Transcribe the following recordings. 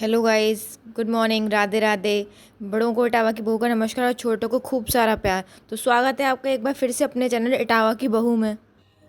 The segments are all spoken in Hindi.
Hello guys, good morning, Radhe Radhe. बड़ों को इटावा की बहू का नमस्कार और छोटों को खूब सारा प्यार। तो स्वागत है आपका एक बार फिर से अपने चैनल इटावा की बहू में।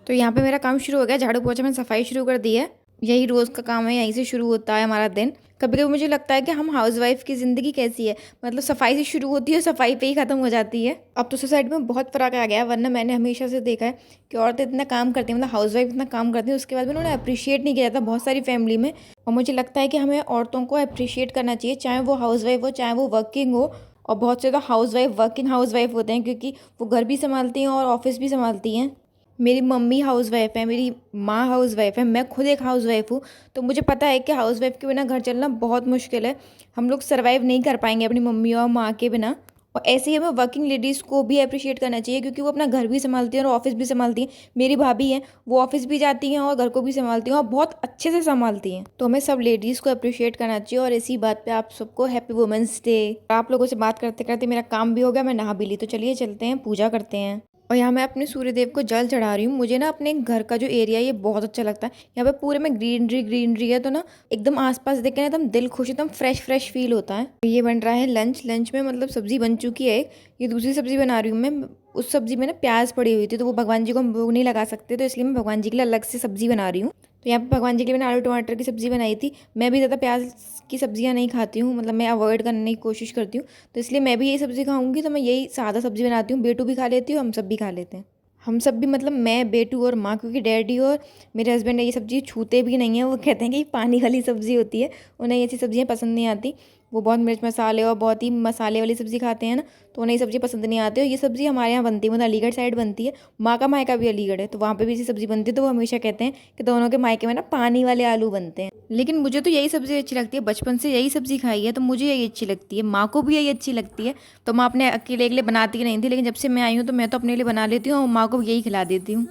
तो यहाँ पे मेरा काम शुरू हो गया, झाड़ू पोछा मैंने सफाई शुरू कर दी है। यही रोज़ का काम है, यहीं से शुरू होता है हमारा दिन। कभी कभी मुझे लगता है कि हम हाउसवाइफ की ज़िंदगी कैसी है, मतलब सफाई से शुरू होती है, सफाई पे ही ख़त्म हो जाती है। अब तो सोसाइटी में बहुत फ़र्क आ गया है, वरना मैंने हमेशा से देखा है कि औरतें इतना काम करती हैं, मतलब हाउसवाइफ इतना काम करती हैं, उसके बाद भी उन्होंने अप्रिशिएट नहीं किया जाता बहुत सारी फैमिली में। और मुझे लगता है कि हमें औरतों को अप्रिशिएट करना चाहिए, चाहे वो हाउसवाइफ हो चाहे वो वर्किंग हो। और बहुत से तो हाउसवाइफ वर्किंग हाउसवाइफ होते हैं, क्योंकि वो घर भी संभालती हैं और ऑफिस भी संभालती हैं। मेरी मम्मी हाउसवाइफ है, मेरी माँ हाउसवाइफ है, मैं खुद एक हाउसवाइफ हूँ। तो मुझे पता है कि हाउसवाइफ के बिना घर चलना बहुत मुश्किल है। हम लोग सर्वाइव नहीं कर पाएंगे अपनी मम्मी और माँ के बिना। और ऐसे ही हमें वर्किंग लेडीज़ को भी अप्रिशिएट करना चाहिए, क्योंकि वो अपना घर भी संभालती हैं और ऑफिस भी संभालती हैं। मेरी भाभी हैं, वो ऑफिस भी जाती हैं और घर को भी संभालती हैं और बहुत अच्छे से संभालती हैं। तो हमें सब लेडीज़ को अप्रिशिएट करना चाहिए। और इसी बात पे आप सबको हैप्पी वुमेंस डे। आप लोगों से बात करते करते मेरा काम भी हो गया, मैं नहा भी ली। तो चलिए चलते हैं, पूजा करते हैं। और यहाँ मैं अपने सूर्यदेव को जल चढ़ा रही हूँ। मुझे ना अपने घर का जो एरिया है ये बहुत अच्छा लगता है। यहाँ पे पूरे में ग्रीनरी ग्रीनरी है, तो ना एकदम आसपास देख के ना एकदम दिल खुश, एकदम फ्रेश फ्रेश फील होता है। ये बन रहा है लंच। लंच में मतलब सब्जी बन चुकी है एक, ये दूसरी सब्जी बना रही हूँ मैं। उस सब्जी में ना प्याज पड़ी हुई थी, तो वो भगवान जी को हम भोग नहीं लगा सकते, तो इसलिए मैं भगवान जी के लिए अलग से सब्जी बना रही हूँ। तो यहाँ पे भगवान जी के लिए मैंने आलू टमाटर की सब्जी बनाई थी। मैं भी ज़्यादा प्याज की सब्जियाँ नहीं खाती हूँ, मतलब मैं अवॉइड करने की कोशिश करती हूँ। तो इसलिए मैं भी यही सब्ज़ी खाऊंगी, तो मैं यही सादा सब्ज़ी बनाती हूँ। बेटू भी खा लेती हूँ, हम सब भी खा लेते हैं। हम सब भी, मतलब मैं, बेटू और माँ, क्योंकि डैडी और मेरे हस्बैंड ये सब्ज़ी छूते भी नहीं है। वो कहते हैं कि पानी वाली सब्ज़ी होती है, उन्हें ऐसी सब्ज़ियाँ पसंद नहीं आती। वो बहुत मिर्च मसाले और बहुत ही मसाले वाली सब्ज़ी खाते हैं ना, तो उन्हें ये सब्ज़ी पसंद नहीं आती। और ये सब्ज़ी हमारे यहाँ बनती है, मतलब अलीगढ़ साइड बनती है। माँ का मायका भी अलीगढ़ है, तो वहाँ पे भी ऐसी सब्ज़ी बनती है। तो वो हमेशा कहते हैं कि दोनों के मायके में ना पानी वाले आलू बनते हैं। लेकिन मुझे तो यही सब्ज़ी अच्छी लगती है, बचपन से यही सब्ज़ी खाई है, तो मुझे यही अच्छी लगती है। माँ को भी यही अच्छी लगती है। तो माँ अपने अकेले के लिए बनाती नहीं थी, लेकिन जब से मैं आई हूँ तो मैं तो अपने लिए बना लेती हूँ और माँ को यही खिला देती हूँ।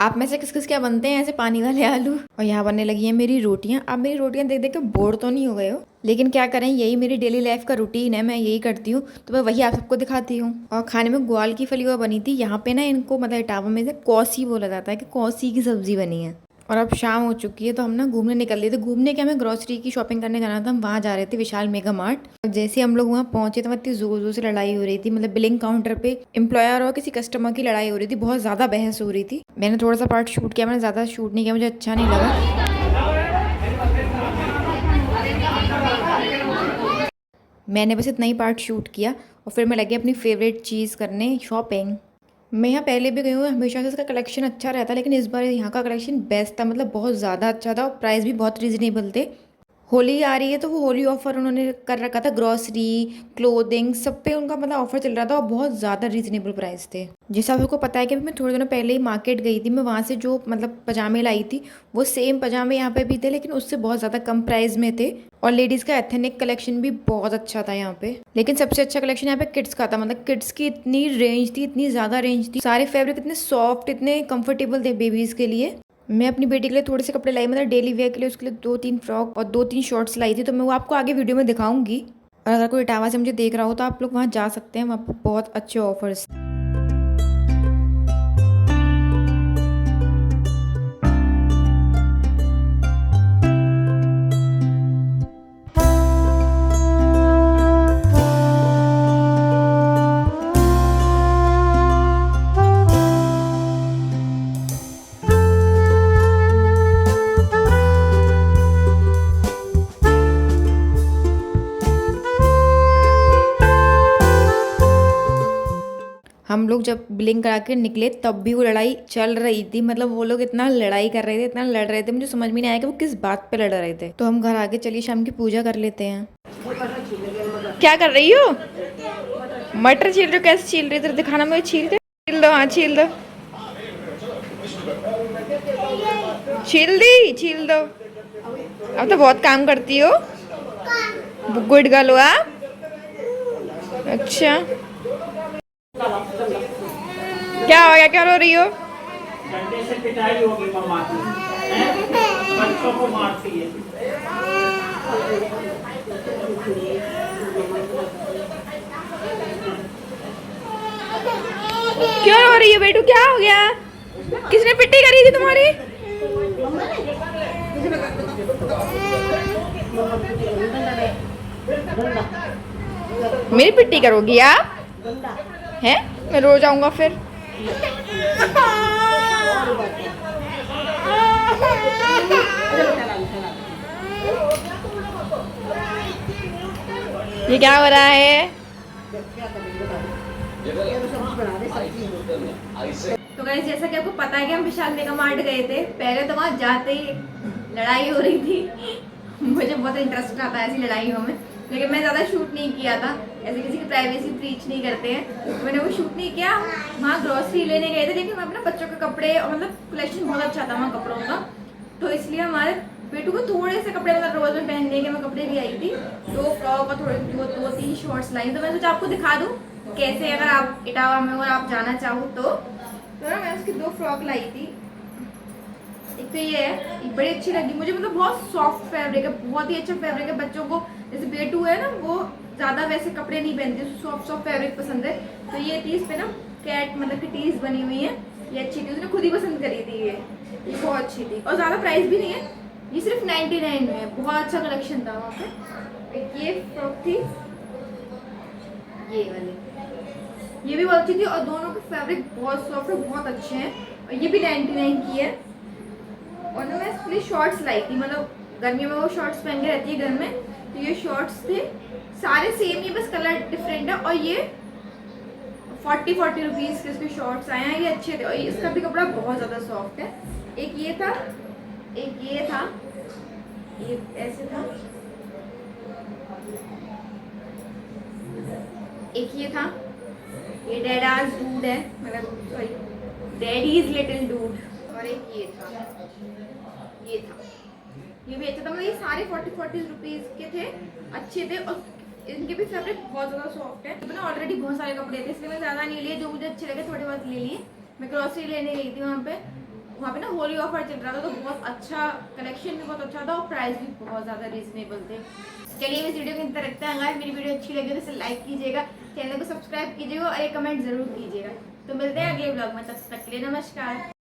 आप में से किस किस क्या बनते हैं ऐसे पानी वाले आलू। और यहाँ बनने लगी है मेरी रोटियाँ। आप मेरी रोटियाँ देख देख के बोर तो नहीं हो गए हो? लेकिन क्या करें, यही मेरी डेली लाइफ का रूटीन है, मैं यही करती हूँ, तो मैं वही आप सबको दिखाती हूँ। और खाने में ग्वाल की फली हुआ बनी थी। यहाँ पे ना इनको, मतलब इटावा में से कौसी बोला जाता है, कि कौसी की सब्जी बनी है। और अब शाम हो चुकी है, तो हम ना घूमने निकल रहे थे। घूमने क्या, हमें ग्रोसरी की शॉपिंग करने जाना था, हम वहाँ जा रहे थे, विशाल मेगा मार्ट। और जैसे हम लोग वहाँ पहुंचे तो इतनी जोर जोर से लड़ाई हो रही थी, मतलब बिलिंग काउंटर पे एम्प्लॉयर और किसी कस्टमर की लड़ाई हो रही थी, बहुत ज़्यादा बहस हो रही थी। मैंने थोड़ा सा पार्ट शूट किया, मैंने ज़्यादा शूट नहीं किया, मुझे अच्छा नहीं लगा। मैंने बस इतना ही पार्ट शूट किया और फिर मैं लगी अपनी फेवरेट चीज़ करने, शॉपिंग। मैं यहाँ पहले भी गई हूँ, हमेशा से इसका कलेक्शन अच्छा रहता है, लेकिन इस बार यहाँ का कलेक्शन बेस्ट था, मतलब बहुत ज़्यादा अच्छा था और प्राइस भी बहुत रीजनेबल थे। होली आ रही है, तो वो होली ऑफर उन्होंने कर रखा था, ग्रॉसरी, क्लोथिंग, सब पे उनका मतलब ऑफर चल रहा था और बहुत ज़्यादा रीजनेबल प्राइस थे। जैसा आपको पता है कि मैं थोड़े दिनों पहले ही मार्केट गई थी, मैं वहाँ से जो मतलब पजामे लाई थी, वो सेम पजामे यहाँ पे भी थे, लेकिन उससे बहुत ज़्यादा कम प्राइस में थे। और लेडीज़ का एथनिक कलेक्शन भी बहुत अच्छा था यहाँ पे। लेकिन सबसे अच्छा कलेक्शन यहाँ पे किड्स का था, मतलब किड्स की इतनी रेंज थी, इतनी ज़्यादा रेंज थी, सारे फैब्रिक इतने सॉफ्ट, इतने कंफर्टेबल थे बेबीज़ के लिए। मैं अपनी बेटी के लिए थोड़े से कपड़े लाई, मतलब डेली वेयर के लिए उसके लिए 2-3 फ्रॉक और 2-3 शॉर्ट्स लाई थी, तो मैं वो आपको आगे वीडियो में दिखाऊंगी। और अगर कोई इटावा से मुझे देख रहा हो तो आप लोग वहाँ जा सकते हैं, वहाँ पर बहुत अच्छे ऑफर्स। हम लोग जब बिलिंग करा के निकले तब भी वो लड़ाई चल रही थी, मतलब वो लोग इतना लड़ाई कर रहे थे, इतना लड़ रहे थे, मुझे समझ में नहीं आया कि वो किस बात पे लड़ रहे थे। तो हम घर आके चलिए शाम की पूजा कर लेते हैं। क्या कर रही हो? मटर छील रही हो? कैसे छील रही? इधर दिखाना मुझे, छील दे, छील दो, हाँ छील दो, छील दी, छील दो। अब तो बहुत काम करती हो, गुड गर्ल हो आप। अच्छा, क्या हो गया, क्या रो रही हो? डंडे से पिटाई होगी मम्मा की, बच्चों को मारती है। क्यों रो रही है बेटू, क्या हो गया? किसने पिट्टी करी थी तुम्हारी? मेरी पिट्टी करोगी आप? हैं? मैं रोज आऊंगा फिर। ये क्या हो रहा है? तो गाइस जैसा कि आपको पता है कि हम विशाल मेगा मार्ट गए थे। पहले तो वहाँ जाते ही लड़ाई हो रही थी। मुझे बहुत इंटरेस्ट आता है ऐसी लड़ाइयों में, लेकिन मैं ज़्यादा शूट नहीं किया था। ऐसे किसी की प्राइवेसी ब्रीच नहीं करते हैं, तो मैंने वो शूट नहीं किया। वहाँ ग्रॉसरी लेने गए थे, लेकिन मैं अपने बच्चों के कपड़े और मतलब कलेक्शन बहुत अच्छा था वहाँ कपड़ों का, तो इसलिए हमारे बेटू को थोड़े से कपड़े मतलब रोज में पहनने के मैं कपड़े भी आई थी। तो फ्रॉक और थोड़े दो तीन शॉर्ट्स लाई, तो मैं सोचा आपको दिखा दूँ कैसे, अगर आप इटावा में और आप जाना चाहो तो ना मैं उसकी 2 फ्रॉक लाई थी। एक तो ये है, ये बड़ी अच्छी लगी मुझे, मतलब बहुत सॉफ्ट फैब्रिक है, बहुत ही अच्छा फैब्रिक है। बच्चों को जैसे बेटू है ना, वो ज़्यादा वैसे कपड़े नहीं पहनते, सॉफ्ट सॉफ्ट फैब्रिक पसंद है। तो ये तीस पे ना कैट मतलब की टीज बनी हुई है, ये अच्छी थी, उसने खुद ही पसंद करी थी। ये बहुत अच्छी थी और ज़्यादा प्राइस भी नहीं है, ये सिर्फ 99 में है। बहुत अच्छा कलेक्शन था वहाँ पे। एक ये फ्रॉक थी, ये वाली, ये भी बहुत अच्छी थी और दोनों के फैब्रिक बहुत सॉफ्ट है, बहुत अच्छे हैं। और ये भी 99 की है। और ना मैं इसके लिए शॉर्ट्स लाई थी, मतलब गर्मियों में वो शॉर्ट्स पहन के रहती है घर में, तो ये शॉर्ट्स थे सारे सेम, ये बस कलर डिफरेंट है। और ये 40 रुपीज़ के इसके शॉर्ट्स आए हैं, ये अच्छे थे और इसका भी कपड़ा बहुत ज़्यादा सॉफ्ट है। एक ये था, एक ये था, ये ऐसे था, एक ये था, ये डैडाज डूड है, मतलब सॉरी डैडीज लिटिल डूड। और एक ये था, ये था, ये भी अच्छा था। मतलब ये सारे 40 रुपीज़ के थे, अच्छे थे और इनके भी फैब्रिक बहुत ज़्यादा सॉफ्ट है। मैंने ऑलरेडी बहुत सारे कपड़े थे, इसलिए मैं ज़्यादा नहीं लिए, जो मुझे अच्छे लगे थोड़े बहुत ले लिए। मैं ग्रॉसरी लेने गई थी वहाँ पे ना होली ऑफर चल रहा था, तो बहुत अच्छा कलेक्शन भी बहुत अच्छा था और प्राइस भी बहुत ज़्यादा रीजनेबल थे। चलिए इस वीडियो को इतना रखते हैं। अगर मेरी वीडियो अच्छी लगी तो इसे लाइक कीजिएगा, चैनल को सब्सक्राइब कीजिएगा और एक कमेंट ज़रूर कीजिएगा। तो मिलते हैं अगले ब्लॉग में, तब तक के लिए नमस्कार।